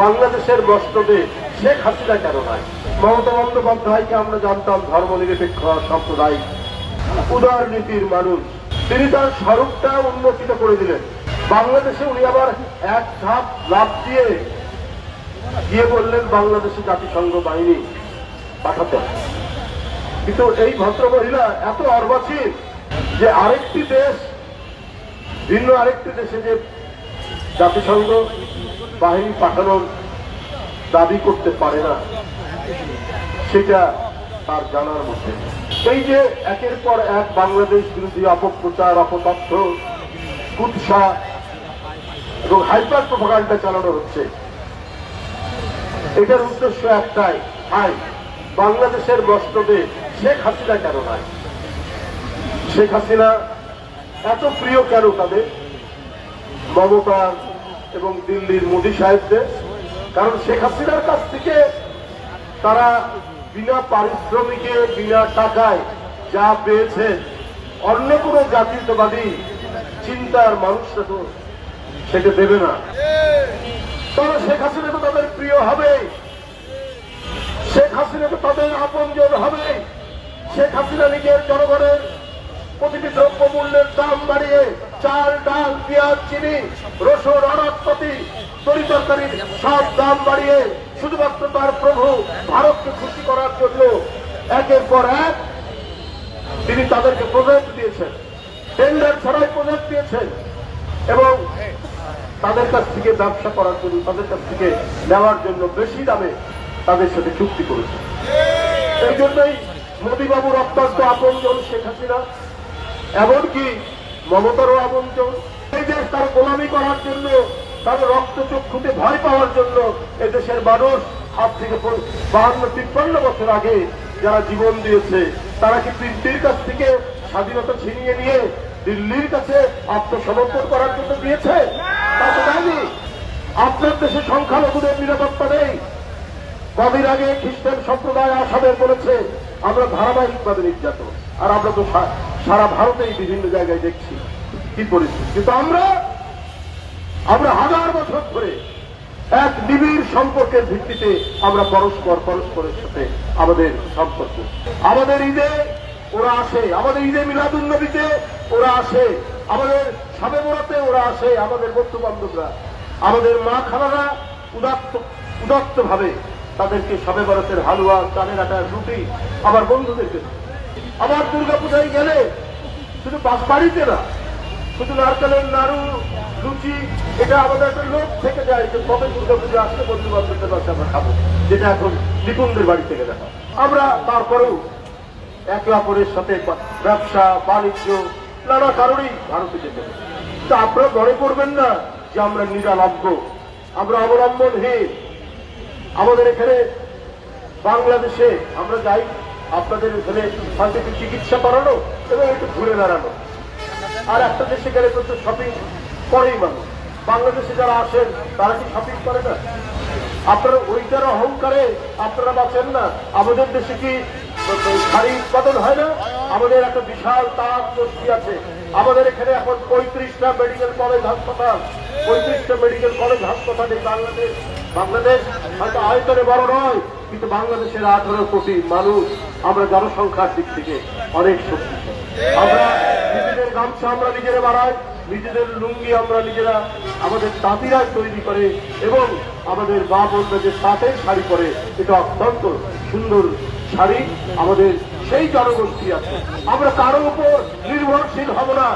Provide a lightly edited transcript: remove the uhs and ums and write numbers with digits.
বাংলাদেশের মস্তবে শেখ হাসিনা কেন নাই? মমতা বন্দ্যোপাধ্যায়কে আমরা জানতাম ধর্মনিরপেক্ষ সাম্প্রদায়িক উদারনীতির মানুষ। তিনি তার স্বরূপটা উন্মোচিত করে দিলেন। বাংলাদেশে উনি আবার এক ধাপ লাভ দিয়ে গিয়ে বললেন বাংলাদেশে জাতিসংঘ বাহিনী পাঠাতে। কিন্তু এই ভদ্রমহিলা এত অর্বাচীন যে আরেকটি দেশ, ভিন্ন আরেকটি দেশে যে জাতিসংঘ বাহিনী পাঠানোর দাবি করতে পারে না, সেটা তার জানার মধ্যে। এই যে একের পর এক বাংলাদেশ বিরোধী অপপ্রচার, অপতথ্য, কুৎসা এবং হাইপার প্রোপাগান্ডা চালানো হচ্ছে, এটার উদ্দেশ্য একটাই, বাংলাদেশের মস্তবে শেখ হাসিনা কেন নাই? শেখ হাসিনা এত প্রিয় কেন তাদের মমতা এবং দিল্লির মোদী সাহেবদের? কারণ শেখ হাসিনার কাছ থেকে তারা বিনা পারিশ্রমিকে, বিনা টাকায় যা পেয়েছে, অন্য কোনো জাতীয়তাবাদী চিন্তার মানুষরা তো সেটা দেবে না। তারা শেখ হাসিনা তো তাদের প্রিয় হবে, শেখ হাসিনা তো তাদের আপনজন হবে। শেখ হাসিনা নিজের জনগণের প্রতিটি দ্রব্য মূল্যের দাম বাড়িয়ে চাল, ডাল, পেঁয়াজ, চিনি, রসুন, আনাজপাতি, তরিতরকারির সব দাম বাড়িয়ে শুধুমাত্র তার প্রভু ভারতকে খুশি করার জন্য একের পর এক তিনি তাদেরকে প্রজেক্ট দিয়েছেন, টেন্ডার ছাড়াই প্রজেক্ট দিয়েছেন এবং তাদের কাছ থেকে ব্যবসা করার জন্য, তাদের কাছ থেকে নেওয়ার জন্য বেশি দামে তাদের সাথে চুক্তি করেছে। এই জন্যই মোদীবাবুর অত্যন্ত আপনজন শেখ হাসিনা, এমনকি মমতারও আপনজন। এই দেশ তার গোলামি করার জন্য, তার রক্তচক্ষুতে ভয় পাওয়ার জন্য এদেশের মানুষ আজ থেকে 52-53 বছর আগে যারা জীবন দিয়েছে, তারা কি পিন্টির কাছ থেকে স্বাধীনতা ছিনিয়ে নিয়ে দিল্লির কাছে আত্মসমর্পণ করার জন্য দিয়েছে? তা তো দেয়নি। আপনার দেশে সংখ্যালঘুদের নিরাপত্তা নেই। কদিন আগে খ্রিস্টান সম্প্রদায় আসামে বলেছে আমরা ধারাবাহিকভাবে নির্যাতন, আর আমরা তো সারা ভারতেই বিভিন্ন জায়গায় দেখছি কি পরিস্থিতি। কিন্তু আমরা হাজার বছর ধরে এক নিবিড় সম্পর্কের ভিত্তিতে আমরা পরস্পরের সাথে আমাদের সম্পর্ক। আমাদের ঈদে ওরা আসে, আমাদের ঈদে মিলাদুন নবীতে ওরা আসে, আমাদের শবে বরাতে ওরা আসে, আমাদের বন্ধু বান্ধবরা, আমাদের মা খালারা উদাত্ত ভাবে তাদেরকে শবে বরাতের হালুয়া, চালের আটার রুটি আবার বন্ধুদেরকে। আবার দুর্গাপূজায় গেলে শুধু বাড়িতে না, শুধু নারকেলের নাড়ু, লুচি, এটা আমাদের একটা লোক থেকে যায় যে কবে দুর্গাপূজা আসলে বন্ধু বান্ধবদের বাড়িতে আমরা খাবো, যেটা এখন নিপুণদের বাড়ি থেকে দেখা। আমরা তারপরেও একে অপরের সাথে ব্যবসা বাণিজ্য নানা কারণেই ভারতে যেতে হবে। তা আপনারা মনে করবেন না যে আমরা নিরালম্ব, আমরা অবলম্বনহীন। আমাদের এখানে বাংলাদেশে আমরা যাই, আপনাদের এখানে হয়তো চিকিৎসা করানো এবং একটু ঘুরে বেড়ানো, আর একটা দেশে গেলে তো শপিং করেই মানুষ। বাংলাদেশে যারা আসেন তারা কি শপিং করে না? আপনারা ওইটার অহংকারে আপনারা বাঁচেন না। আমাদের দেশে কি শাড়ি উৎপাদন হয় না? আমাদের একটা বিশাল তাঁত গোষ্ঠী আছে। আমাদের এখানে এখন 35টা মেডিকেল কলেজ হাসপাতাল, 35টা মেডিকেল কলেজ হাসপাতাল। এই বাংলাদেশ হয়তো আয়তনে বড় নয়, কিন্তু বাংলাদেশের 18 কোটি মানুষ, আমরা জনসংখ্যার দিক থেকে অনেক শক্তিশালী। আমরা নিজেদের গামছা আমরা নিজেরা বানাই, নিজেদের লুঙ্গি আমরা নিজেরা, আমাদের তাঁতিরাই তৈরি করে এবং আমাদের মা বোনরা যে তাঁতের শাড়ি পরে, এটা অত্যন্ত সুন্দর শাড়ি। আমাদের সেই জনগোষ্ঠী আছে, আমরা কারো উপর নির্ভরশীল হব না।